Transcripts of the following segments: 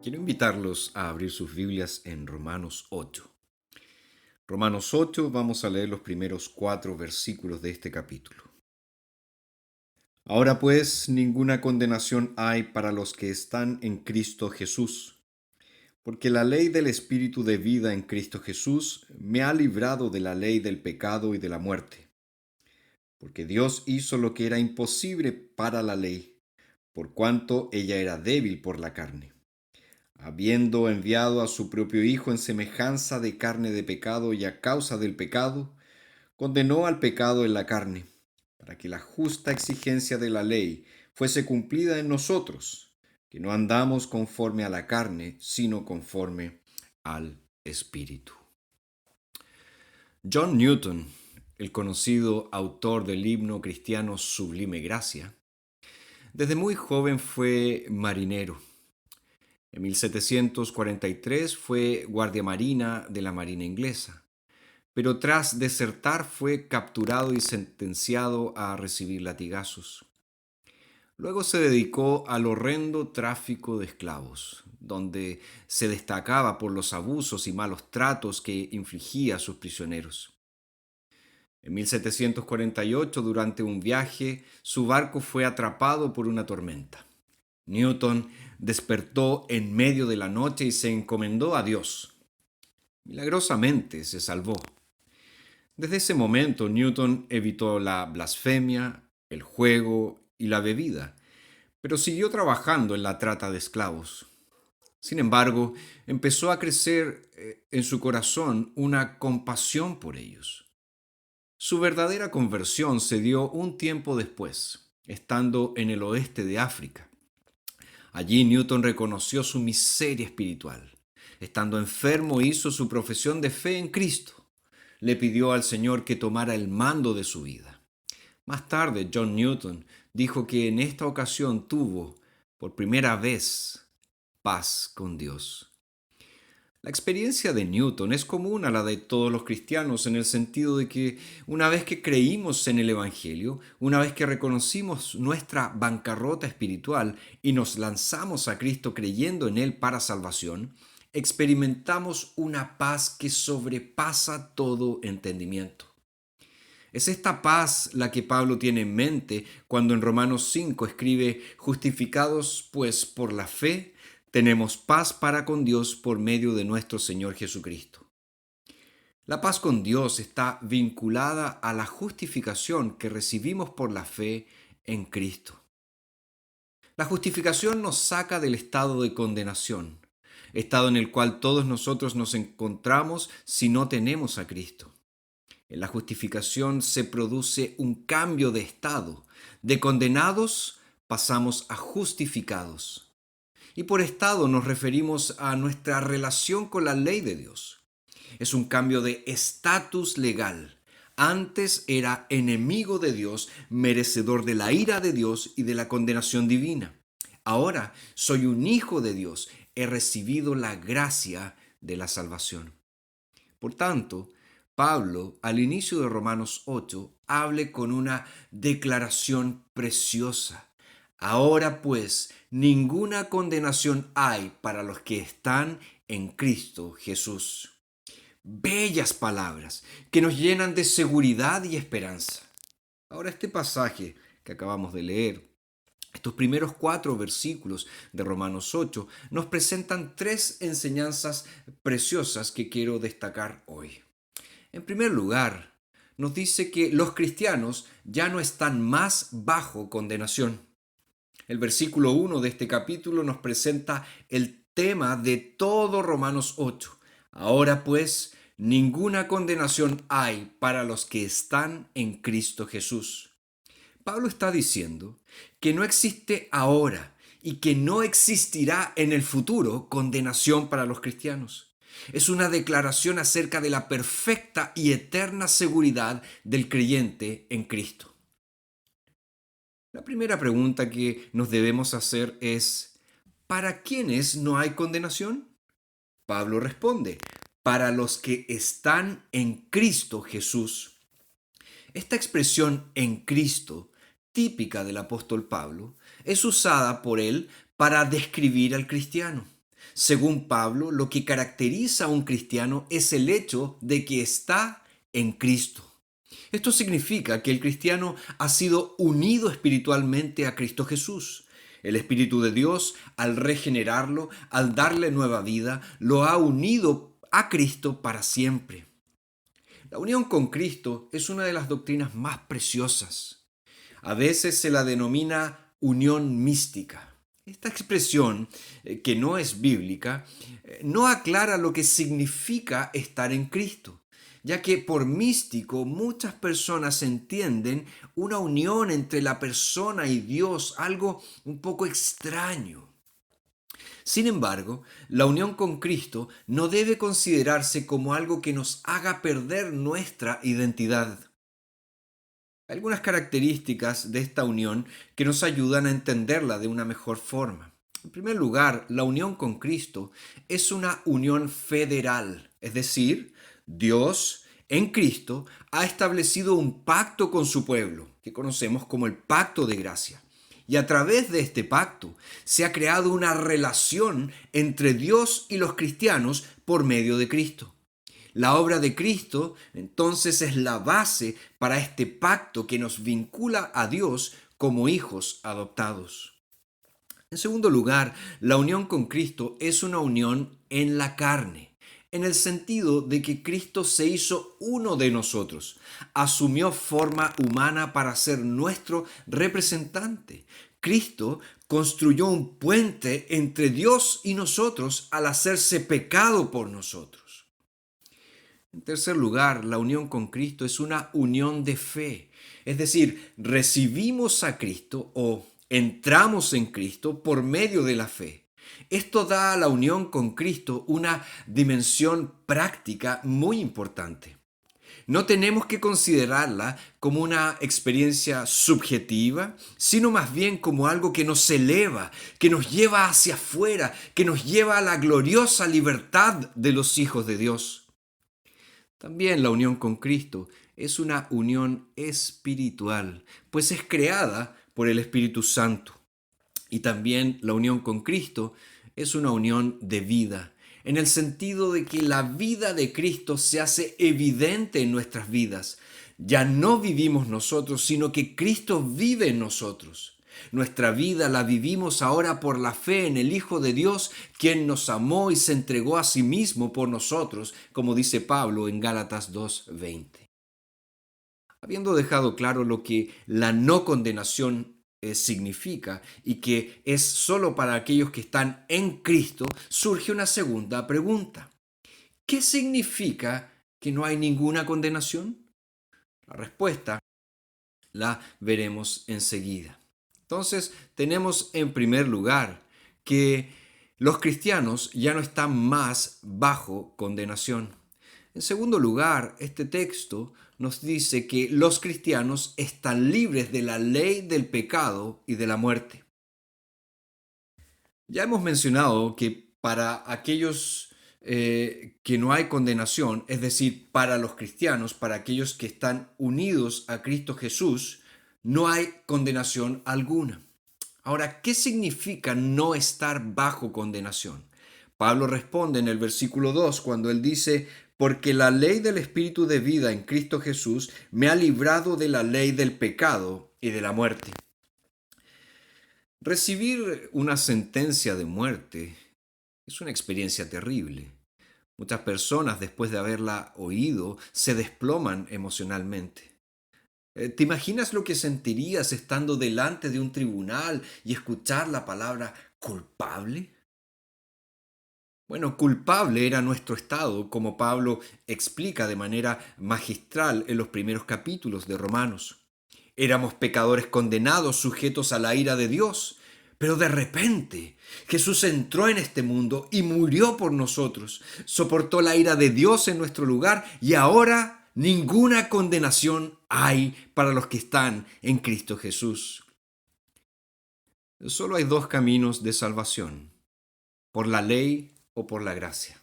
Quiero invitarlos a abrir sus Biblias en Romanos 8. Romanos 8, vamos a leer los primeros 4 versículos de este capítulo. Ahora pues, ninguna condenación hay para los que están en Cristo Jesús, porque la ley del Espíritu de vida en Cristo Jesús me ha librado de la ley del pecado y de la muerte, porque Dios hizo lo que era imposible para la ley, por cuanto ella era débil por la carne, habiendo enviado a su propio Hijo en semejanza de carne de pecado y a causa del pecado, condenó al pecado en la carne, para que la justa exigencia de la ley fuese cumplida en nosotros, que no andamos conforme a la carne, sino conforme al Espíritu. John Newton, el conocido autor del himno cristiano Sublime Gracia, desde muy joven fue marinero. En 1743 fue guardia marina de la Marina inglesa, pero tras desertar fue capturado y sentenciado a recibir latigazos. Luego se dedicó al horrendo tráfico de esclavos, donde se destacaba por los abusos y malos tratos que infligía a sus prisioneros. En 1748, durante un viaje, su barco fue atrapado por una tormenta. Newton despertó en medio de la noche y se encomendó a Dios. Milagrosamente se salvó. Desde ese momento, Newton evitó la blasfemia, el juego y la bebida, pero siguió trabajando en la trata de esclavos. Sin embargo, empezó a crecer en su corazón una compasión por ellos. Su verdadera conversión se dio un tiempo después, estando en el oeste de África. Allí Newton reconoció su miseria espiritual. Estando enfermo, hizo su profesión de fe en Cristo. Le pidió al Señor que tomara el mando de su vida. Más tarde, John Newton dijo que en esta ocasión tuvo, por primera vez, paz con Dios. La experiencia de Newton es común a la de todos los cristianos en el sentido de que una vez que creímos en el Evangelio, una vez que reconocimos nuestra bancarrota espiritual y nos lanzamos a Cristo creyendo en Él para salvación, experimentamos una paz que sobrepasa todo entendimiento. Es esta paz la que Pablo tiene en mente cuando en Romanos 5 escribe: justificados pues por la fe, tenemos paz para con Dios por medio de nuestro Señor Jesucristo. La paz con Dios está vinculada a la justificación que recibimos por la fe en Cristo. La justificación nos saca del estado de condenación, estado en el cual todos nosotros nos encontramos si no tenemos a Cristo. En la justificación se produce un cambio de estado. De condenados pasamos a justificados. Y por estado nos referimos a nuestra relación con la ley de Dios. Es un cambio de estatus legal. Antes era enemigo de Dios, merecedor de la ira de Dios y de la condenación divina. Ahora soy un hijo de Dios, he recibido la gracia de la salvación. Por tanto, Pablo, al inicio de Romanos 8, hable con una declaración preciosa. Ahora pues, ninguna condenación hay para los que están en Cristo Jesús. Bellas palabras que nos llenan de seguridad y esperanza. Ahora este pasaje que acabamos de leer, estos primeros 4 versículos de Romanos 8, nos presentan 3 enseñanzas preciosas que quiero destacar hoy. En primer lugar, nos dice que los cristianos ya no están más bajo condenación. El versículo 1 de este capítulo nos presenta el tema de todo Romanos 8. Ahora pues, ninguna condenación hay para los que están en Cristo Jesús. Pablo está diciendo que no existe ahora y que no existirá en el futuro condenación para los cristianos. Es una declaración acerca de la perfecta y eterna seguridad del creyente en Cristo. La primera pregunta que nos debemos hacer es: ¿para quiénes no hay condenación? Pablo responde: para los que están en Cristo Jesús. Esta expresión en Cristo, típica del apóstol Pablo, es usada por él para describir al cristiano. Según Pablo, lo que caracteriza a un cristiano es el hecho de que está en Cristo. Esto significa que el cristiano ha sido unido espiritualmente a Cristo Jesús. El Espíritu de Dios, al regenerarlo, al darle nueva vida, lo ha unido a Cristo para siempre. La unión con Cristo es una de las doctrinas más preciosas. A veces se la denomina unión mística. Esta expresión, que no es bíblica, no aclara lo que significa estar en Cristo, ya que por místico muchas personas entienden una unión entre la persona y Dios, algo un poco extraño. Sin embargo, la unión con Cristo no debe considerarse como algo que nos haga perder nuestra identidad. Hay algunas características de esta unión que nos ayudan a entenderla de una mejor forma. En primer lugar, la unión con Cristo es una unión federal, es decir, Dios en Cristo ha establecido un pacto con su pueblo, que conocemos como el pacto de gracia. Y a través de este pacto se ha creado una relación entre Dios y los cristianos por medio de Cristo. La obra de Cristo entonces es la base para este pacto que nos vincula a Dios como hijos adoptados. En segundo lugar, la unión con Cristo es una unión en la carne, en el sentido de que Cristo se hizo uno de nosotros, asumió forma humana para ser nuestro representante. Cristo construyó un puente entre Dios y nosotros al hacerse pecado por nosotros. En tercer lugar, la unión con Cristo es una unión de fe, es decir, recibimos a Cristo o entramos en Cristo por medio de la fe. Esto da a la unión con Cristo una dimensión práctica muy importante. No tenemos que considerarla como una experiencia subjetiva, sino más bien como algo que nos eleva, que nos lleva hacia afuera, que nos lleva a la gloriosa libertad de los hijos de Dios. También la unión con Cristo es una unión espiritual, pues es creada por el Espíritu Santo. Y también la unión con Cristo es una unión de vida, en el sentido de que la vida de Cristo se hace evidente en nuestras vidas. Ya no vivimos nosotros, sino que Cristo vive en nosotros. Nuestra vida la vivimos ahora por la fe en el Hijo de Dios, quien nos amó y se entregó a sí mismo por nosotros, como dice Pablo en Gálatas 2:20. Habiendo dejado claro lo que la no condenación significa y que es solo para aquellos que están en Cristo, surge una segunda pregunta. ¿Qué significa que no hay ninguna condenación? La respuesta la veremos enseguida. Entonces, tenemos en primer lugar que los cristianos ya no están más bajo condenación. En segundo lugar, este texto nos dice que los cristianos están libres de la ley del pecado y de la muerte. Ya hemos mencionado que para aquellos que no hay condenación, es decir, para los cristianos, para aquellos que están unidos a Cristo Jesús, no hay condenación alguna. Ahora, ¿qué significa no estar bajo condenación? Pablo responde en el versículo 2 cuando él dice, porque la ley del Espíritu de vida en Cristo Jesús me ha librado de la ley del pecado y de la muerte. Recibir una sentencia de muerte es una experiencia terrible. Muchas personas, después de haberla oído, se desploman emocionalmente. ¿Te imaginas lo que sentirías estando delante de un tribunal y escuchar la palabra culpable? Bueno, culpable era nuestro estado, como Pablo explica de manera magistral en los primeros capítulos de Romanos. Éramos pecadores condenados, sujetos a la ira de Dios. Pero de repente Jesús entró en este mundo y murió por nosotros, soportó la ira de Dios en nuestro lugar y ahora ninguna condenación hay para los que están en Cristo Jesús. Solo hay dos caminos de salvación, por la ley o por la gracia.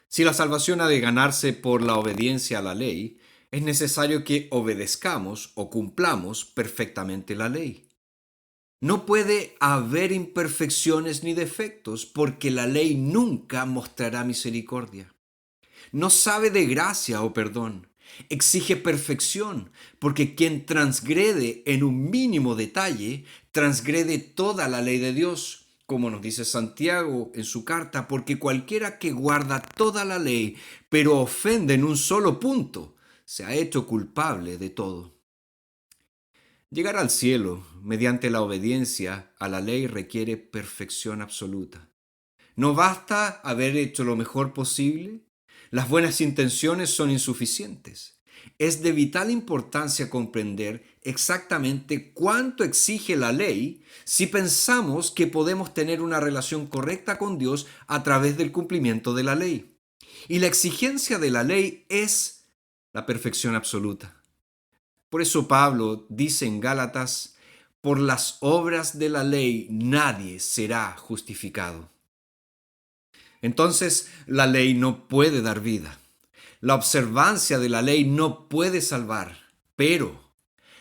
Si la salvación ha de ganarse por la obediencia a la ley, es necesario que obedezcamos o cumplamos perfectamente la ley. No puede haber imperfecciones ni defectos, porque la ley nunca mostrará misericordia. No sabe de gracia o perdón. Exige perfección, porque quien transgrede en un mínimo detalle, transgrede toda la ley de Dios, como nos dice Santiago en su carta, porque cualquiera que guarda toda la ley, pero ofende en un solo punto, se ha hecho culpable de todo. Llegar al cielo mediante la obediencia a la ley requiere perfección absoluta. No basta haber hecho lo mejor posible. Las buenas intenciones son insuficientes. Es de vital importancia comprender exactamente cuánto exige la ley si pensamos que podemos tener una relación correcta con Dios a través del cumplimiento de la ley. Y la exigencia de la ley es la perfección absoluta. Por eso Pablo dice en Gálatas, por las obras de la ley nadie será justificado. Entonces, la ley no puede dar vida. La observancia de la ley no puede salvar, pero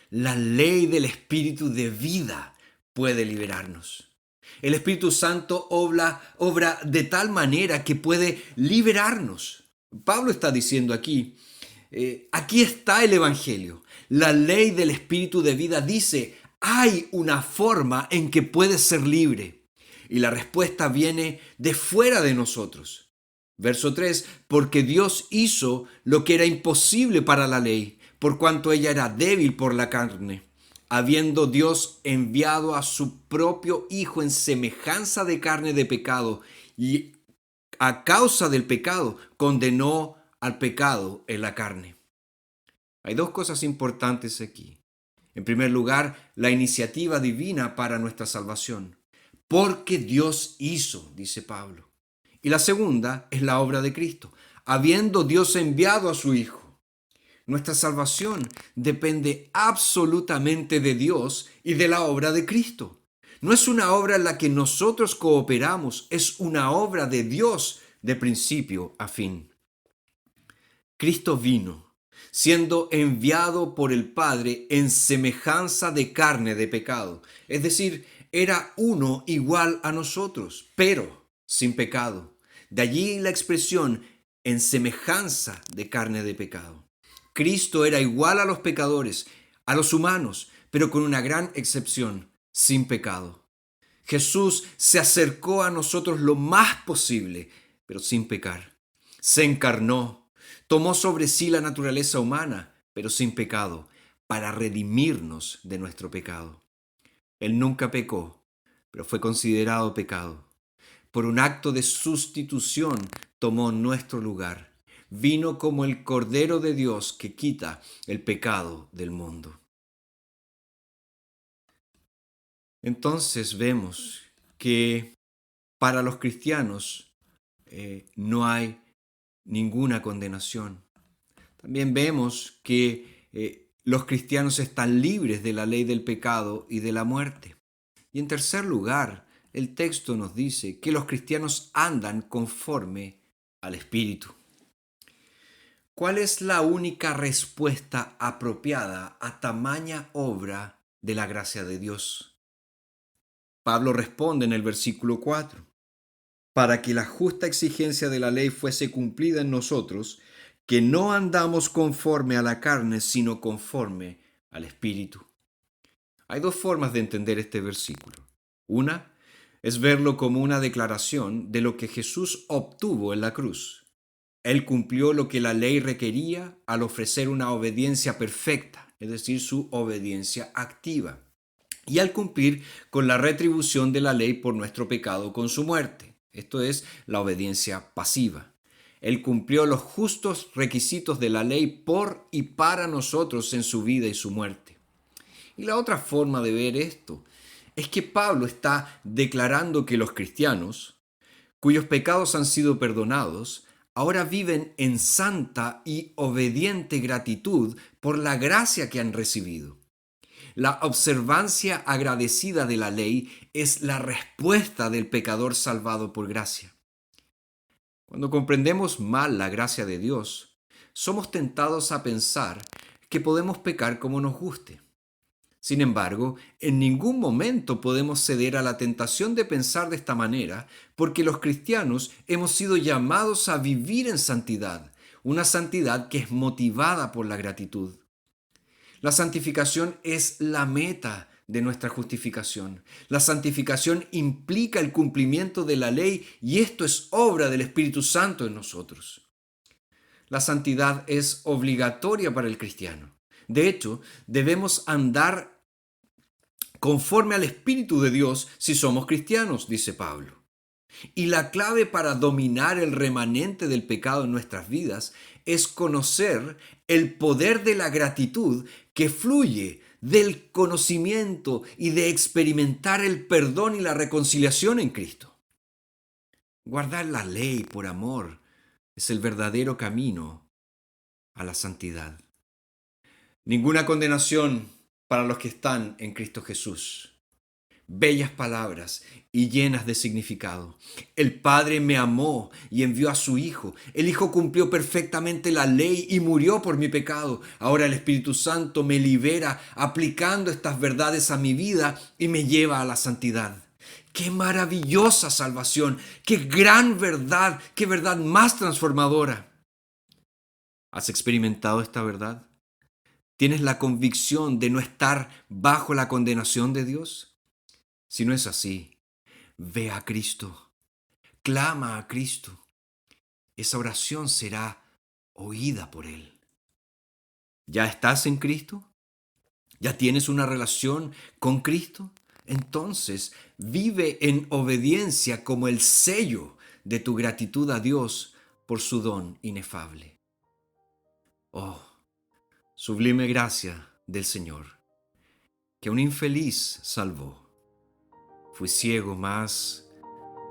la ley del Espíritu de vida puede liberarnos. El Espíritu Santo obra de tal manera que puede liberarnos. Pablo está diciendo aquí, aquí está el Evangelio. La ley del Espíritu de vida dice, hay una forma en que puedes ser libre. Y la respuesta viene de fuera de nosotros. Verso 3, porque Dios hizo lo que era imposible para la ley, por cuanto ella era débil por la carne, habiendo Dios enviado a su propio Hijo en semejanza de carne de pecado, y a causa del pecado condenó al pecado en la carne. Hay dos cosas importantes aquí. En primer lugar, la iniciativa divina para nuestra salvación. Porque Dios hizo, dice Pablo. Y la segunda es la obra de Cristo, habiendo Dios enviado a su Hijo. Nuestra salvación depende absolutamente de Dios y de la obra de Cristo. No es una obra en la que nosotros cooperamos, es una obra de Dios de principio a fin. Cristo vino, siendo enviado por el Padre en semejanza de carne de pecado. Es decir, era uno igual a nosotros, pero sin pecado. De allí la expresión en semejanza de carne de pecado. Cristo era igual a los pecadores, a los humanos, pero con una gran excepción, sin pecado. Jesús se acercó a nosotros lo más posible, pero sin pecar. Se encarnó, tomó sobre sí la naturaleza humana, pero sin pecado, para redimirnos de nuestro pecado. Él nunca pecó, pero fue considerado pecado. Por un acto de sustitución tomó nuestro lugar. Vino como el Cordero de Dios que quita el pecado del mundo. Entonces vemos que para los cristianos no hay ninguna condenación. También vemos que los cristianos están libres de la ley del pecado y de la muerte. Y en tercer lugar, el texto nos dice que los cristianos andan conforme al Espíritu. ¿Cuál es la única respuesta apropiada a tamaña obra de la gracia de Dios? Pablo responde en el versículo 4. Para que la justa exigencia de la ley fuese cumplida en nosotros, que no andamos conforme a la carne, sino conforme al Espíritu. Hay dos formas de entender este versículo. Una es verlo como una declaración de lo que Jesús obtuvo en la cruz. Él cumplió lo que la ley requería al ofrecer una obediencia perfecta, es decir, su obediencia activa, y al cumplir con la retribución de la ley por nuestro pecado con su muerte. Esto es la obediencia pasiva. Él cumplió los justos requisitos de la ley por y para nosotros en su vida y su muerte. Y la otra forma de ver esto es que Pablo está declarando que los cristianos, cuyos pecados han sido perdonados, ahora viven en santa y obediente gratitud por la gracia que han recibido. La observancia agradecida de la ley es la respuesta del pecador salvado por gracia. Cuando comprendemos mal la gracia de Dios, somos tentados a pensar que podemos pecar como nos guste. Sin embargo, en ningún momento podemos ceder a la tentación de pensar de esta manera, porque los cristianos hemos sido llamados a vivir en santidad, una santidad que es motivada por la gratitud. La santificación es la meta de nuestra justificación. La santificación implica el cumplimiento de la ley y esto es obra del Espíritu Santo en nosotros. La santidad es obligatoria para el cristiano. De hecho, debemos andar conforme al Espíritu de Dios si somos cristianos, dice Pablo. Y la clave para dominar el remanente del pecado en nuestras vidas es conocer el poder de la gratitud que fluye del conocimiento y de experimentar el perdón y la reconciliación en Cristo. Guardar la ley por amor es el verdadero camino a la santidad. Ninguna condenación para los que están en Cristo Jesús. Bellas palabras y llenas de significado. El Padre me amó y envió a su Hijo. El Hijo cumplió perfectamente la ley y murió por mi pecado. Ahora el Espíritu Santo me libera aplicando estas verdades a mi vida y me lleva a la santidad. ¡Qué maravillosa salvación! ¡Qué gran verdad! ¡Qué verdad más transformadora! ¿Has experimentado esta verdad? ¿Tienes la convicción de no estar bajo la condenación de Dios? Si no es así, ve a Cristo, clama a Cristo. Esa oración será oída por Él. ¿Ya estás en Cristo? ¿Ya tienes una relación con Cristo? Entonces vive en obediencia como el sello de tu gratitud a Dios por su don inefable. Oh, sublime gracia del Señor, que a un infeliz salvó. Fui ciego, mas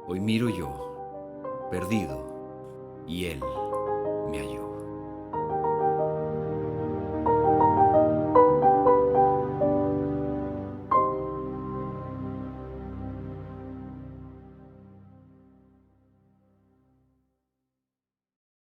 hoy miro yo, perdido, y Él